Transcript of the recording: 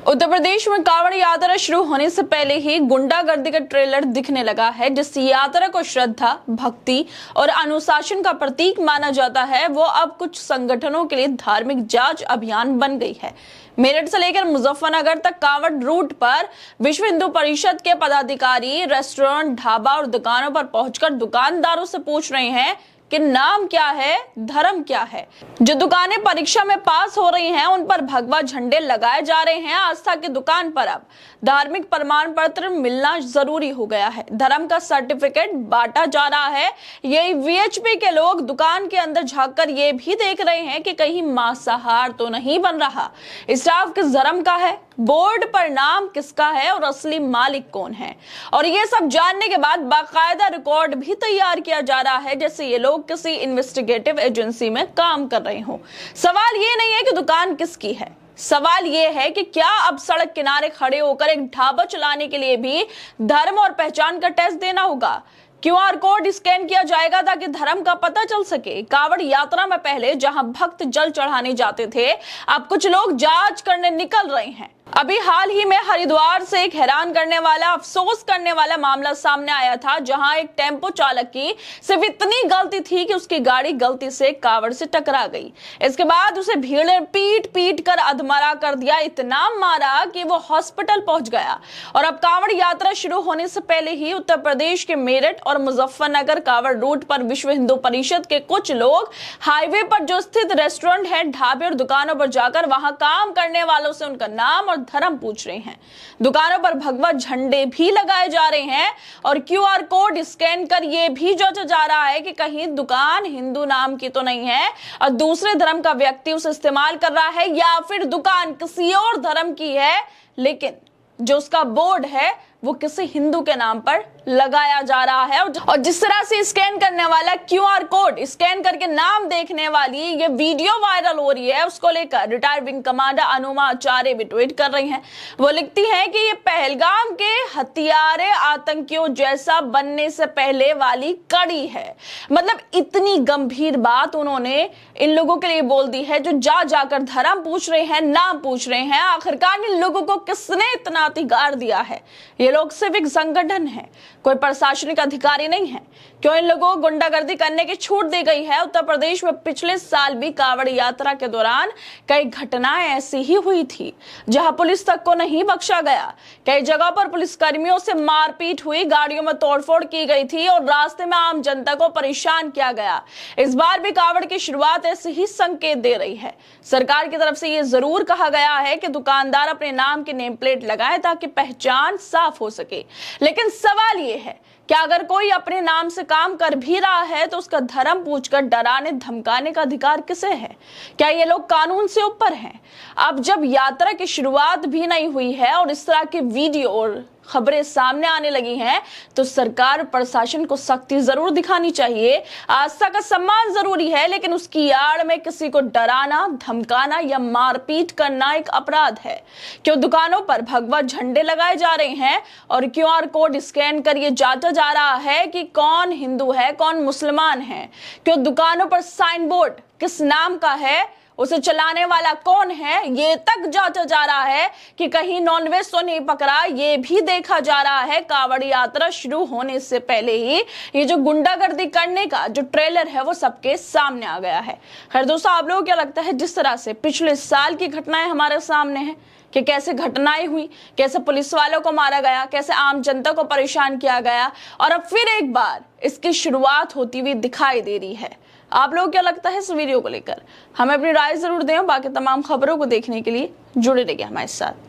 उत्तर प्रदेश में कांवड़ यात्रा शुरू होने से पहले ही गुंडागर्दी का ट्रेलर दिखने लगा है। जिस यात्रा को श्रद्धा, भक्ति और अनुशासन का प्रतीक माना जाता है, वो अब कुछ संगठनों के लिए धार्मिक जांच अभियान बन गई है। मेरठ से लेकर मुजफ्फरनगर तक कांवड़ रूट पर विश्व हिंदू परिषद के पदाधिकारी रेस्टोरेंट, ढाबा और दुकानों पर पहुंचकर दुकानदारों से पूछ रहे हैं कि नाम क्या है, धर्म क्या है। जो दुकानें परीक्षा में पास हो रही हैं, उन पर भगवा झंडे लगाए जा रहे हैं। आस्था की दुकान पर अब धार्मिक प्रमाण पत्र मिलना जरूरी हो गया है। धर्म का सर्टिफिकेट बांटा जा रहा है। यही वीएचपी के लोग दुकान के अंदर झांककर ये भी देख रहे हैं कि कहीं मांसाहार तो नहीं बन रहा। स्टाफ किस धर्म का है, बोर्ड पर नाम किसका है और असली मालिक कौन है, और ये सब जानने के बाद बाकायदा रिकॉर्ड भी तैयार किया जा रहा है, जैसे ये लोग किसी इन्वेस्टिगेटिव एजेंसी में काम कर रहे हो। सवाल ये नहीं है कि दुकान किसकी है, सवाल ये है कि क्या अब सड़क किनारे खड़े होकर एक ढाबा चलाने के लिए भी धर्म और पहचान का टेस्ट देना होगा। क्यूआर कोड स्कैन किया जाएगा ताकि धर्म का पता चल सके। कांवड़ यात्रा में पहले जहां भक्त जल चढ़ाने जाते थे, अब कुछ लोग जांच करने निकल रहे हैं। अभी हाल ही में हरिद्वार से एक हैरान करने वाला, अफसोस करने वाला मामला सामने आया था, जहां एक टेम्पो चालक की सिर्फ इतनी गलती थी कि उसकी गाड़ी गलती से कांवड़ से टकरा गई। इसके बाद उसे भीड़ ने पीट पीट कर अधमरा कर दिया, इतना मारा कि वो हॉस्पिटल पहुंच गया। और अब कांवड़ यात्रा शुरू होने से पहले ही उत्तर प्रदेश के मेरठ और मुजफ्फरनगर कांवड़ रूट पर विश्व हिंदू परिषद के कुछ लोग हाईवे पर जो स्थित रेस्टोरेंट है, ढाबे और दुकानों पर जाकर वहां काम करने वालों से उनका नाम और धर्म पूछ रहे हैं। दुकानों पर भगवा झंडे भी लगाए जा रहे हैं और क्यूआर कोड स्कैन कर यह भी जांचा जा रहा है कि कहीं दुकान हिंदू नाम की तो नहीं है और दूसरे धर्म का व्यक्ति उसे इस्तेमाल कर रहा है, या फिर दुकान किसी और धर्म की है लेकिन जो उसका बोर्ड है वो किसी हिंदू के नाम पर लगाया जा रहा है। और जिस तरह से स्कैन करने वाला क्यूआर कोड स्कैन करके नाम देखने वाली ये वीडियो वायरल हो रही है, उसको लेकर रिटायर्ड विंग कमांडर अनुमा आचार्य भी ट्वीट कर रही हैं। वो लिखती हैं कि ये पहलगाम के हत्यारे आतंकियों जैसा बनने से पहले वाली कड़ी है। मतलब इतनी गंभीर बात उन्होंने इन लोगों के लिए बोल दी है जो जाकर धर्म पूछ रहे हैं, नाम पूछ रहे हैं। आखिरकार इन लोगों को किसने इतना अधिकार दिया है? ये लोग सिविक संगठन है, कोई प्रशासनिक अधिकारी नहीं है। क्यों इन लोगों को गुंडागर्दी करने की छूट दी गई है? उत्तर प्रदेश में पिछले साल भी कांवड़ यात्रा के दौरान कई घटनाएं ऐसी ही हुई थी, जहां पुलिस तक को नहीं बख्शा गया। कई जगह पर पुलिसकर्मियों से मारपीट हुई, गाड़ियों में तोड़फोड़ की गई थी और रास्ते में आम जनता को परेशान किया गया। इस बार भी कांवड़ की शुरुआत ऐसे ही संकेत दे रही है। सरकार की तरफ से यह जरूर कहा गया है कि दुकानदार अपने नाम की नेम प्लेट लगाए ताकि पहचान साफ हो सके। लेकिन सवाल यह है, क्या अगर कोई अपने नाम से काम कर भी रहा है तो उसका धर्म पूछकर डराने धमकाने का अधिकार किसे है? क्या ये लोग कानून से ऊपर हैं? अब जब यात्रा की शुरुआत भी नहीं हुई है और इस तरह की वीडियो और खबरें सामने आने लगी हैं, तो सरकार प्रशासन को सख्ती जरूर दिखानी चाहिए। आस्था का सम्मान जरूरी है, लेकिन उसकी आड़ में किसी को डराना, धमकाना या मारपीट करना एक अपराध है। क्यों दुकानों पर भगवा झंडे लगाए जा रहे हैं और क्यूआर कोड स्कैन कर ये जांचा जा रहा है कि कौन हिंदू है, कौन मुसलमान है? क्यों दुकानों पर साइन बोर्ड किस नाम का है, उसे चलाने वाला कौन है, ये तक जांचा जा रहा है कि कहीं नॉनवेज तो नहीं पकड़ा, ये भी देखा जा रहा है। कांवड़ यात्रा शुरू होने से पहले ही ये जो गुंडागर्दी करने का जो ट्रेलर है वो सबके सामने आ गया है। खैर दोस्तों, आप लोगों को क्या लगता है, जिस तरह से पिछले साल की घटनाएं हमारे सामने हैं कि कैसे घटनाएं हुई, कैसे पुलिस वालों को मारा गया, कैसे आम जनता को परेशान किया गया, और अब फिर एक बार इसकी शुरुआत होती हुई दिखाई दे रही है। आप लोगों को क्या लगता है इस वीडियो को लेकर? हमें अपनी राय जरूर दें। बाकी तमाम खबरों को देखने के लिए जुड़े रहिए हमारे साथ।